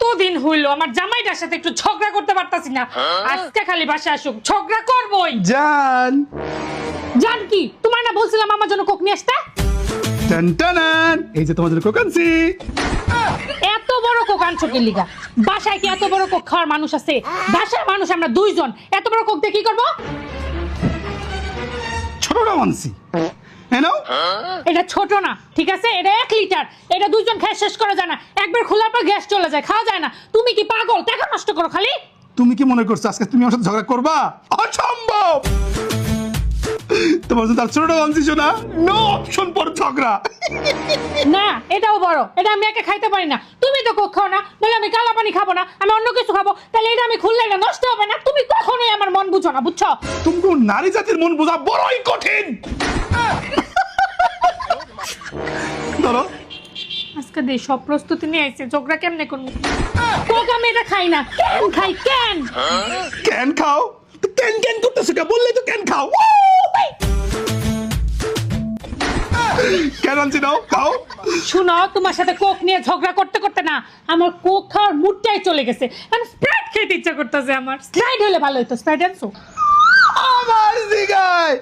কতদিন হইলো আমার জামাইটার সাথে একটু ঝগড়া করতে পারতাছি না। আজকে খালি বাসায় আসুক, ঝগড়া করবই। জান জান কি তোমার না বলছিলাম আমার জন্য কোক নিয়ে আসতে? টানটানান, এই যে তোমাদের কোক আনছি। এত বড় কোক আনছো কি লিগা? বাসায় কি এত বড় কোক খাওয়ার মানুষ আছে? বাসার মানুষ আমরা দুইজন, এত বড় কোক দিয়ে কি করবো? ছোটটা আনছি। এটা ছোট না, ঠিক আছে? এটা 1 লিটার, এটা দুইজন খেয়ে শেষ করা যায় না। একবার খোলার পর গ্যাস চলে যায়, খাওয়া যায় না। তুমি কি পাগল? টাকা নষ্ট করো খালি। তুমি কি মনে করছো আজকে তুমি আমার সাথে ঝগড়া করবা? অসম্ভব। তোমার সাথে ছোটটা আনছি শোনা, নো অপশন ফর ঝগড়া। না, এটাও বড়, এটা আমি একা খাইতে পারি না। তুমি তো কোক খাও না, বলে আমি কালা পানি খাবো না, আমি অন্য কিছু খাবো। তাহলে এটা আমি খুললে এটা নষ্ট হবে না। তুমি কখনোই আমার মন বুঝো না, বুঝছো? তুমি নারী জাতির মন বোঝা বড়ই কঠিন। ধরো আজকে দিয়ে সব প্রস্তুতি নিয়ে আইছে, ঝগড়া কেমনে করবো? কোক আমি এটা খাই না। কেন খাই? কেন ক্যান খাও? তো ক্যান ক্যান করতেছো কে? বললেই তো ক্যান খাও। ক্যান আনছি নাও, খাও। শুনো, তোমার সাথে কোক নিয়ে ঝগড়া করতে করতে না আমার কোক খাওয়ার মুডটাই চলে গেছে। আমি স্প্রাইট খেতে ইচ্ছা করতেছে আমার। স্প্রাইট হলে ভালো হতো। স্প্রাইট আনছো? আমার জিগায়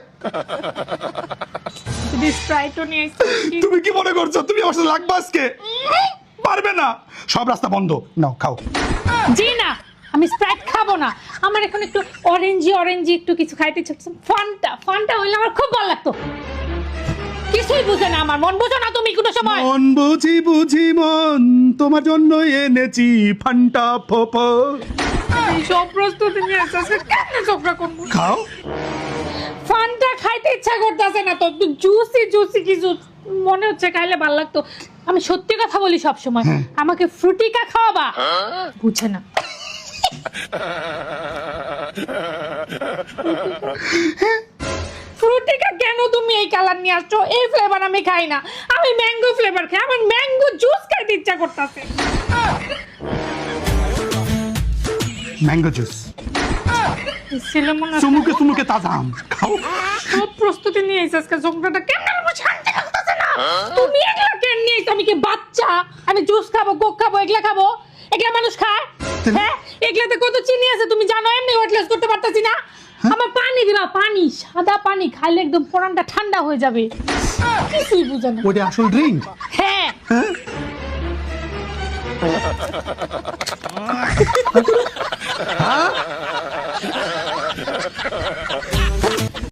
যদি স্প্রাইটও নিয়ে আইছো। তুমি কি মনে করছো তুমি আমার সাথে লাগবে আজকে? পারবে না, সব রাস্তা বন্ধ। নাও খাও। জি না, আমি স্প্রাইট খাবো না। আমার এখন একটু অরেঞ্জি অরেঞ্জি একটু কিছু খাইতে ইচ্ছা করছে। ফান্টা ফান্টা হইলে আমার খুব ভালো লাগতো। কিছুই বুঝে না আমার মন, বুঝো না তুমি কোনো সময়? মন বুঝি বুঝি মন, তোমার জন্য এনেছি ফান্টা ফোফো। এই সব প্রস্তুতি নিয়ে আইছো, আজকে কেন ঝগড়া করবো? খাও। ফান্টা খাইতে ইচ্ছা করতেছে না তো, জুসি জুসি কিছু মনে হচ্ছে খাইলে ভালো লাগতো। আমি সত্যি কথা বলি সব সময়, আমাকে ফ্রুটিকা খাওয়াবা। বুঝে না। ফ্রুটিকা কেন তুমি এই কালার নিয়ে আসছো? এই ফ্লেভার আমি খাই না, আমি ম্যাঙ্গো ফ্লেভার খাই। আমার ম্যাঙ্গো জুস খাইতে ইচ্ছা করতেছে। ম্যাঙ্গো জুস, সিলেমন চুমুকে চুমুকে তাজা আম খাও। সব প্রস্তুতি নিয়ে এসে আজকে ঝগড়াটা কেন আমার শান্তি লাগতেছে না। তুমি এগুলা কেন নিয়ে এসে? আমি কি বাচ্চা? আমি জুস খাবো, কোক খাবো, এগুলা খাবো? এগুলা মানুষ খায়? হ্যাঁ, এগুলাতে কত চিনি আছে তুমি জানো? এমনি ওয়েট লস করতে পারতাছি না। আমার পানি দিবা, পানি, সাদা পানি খাইলে একদম পরানটা ঠান্ডা হয়ে যাবে। কিছুই বুঝে না। ওটা আসল ড্রিঙ্ক। হ্যাঁ, হ্যাঁ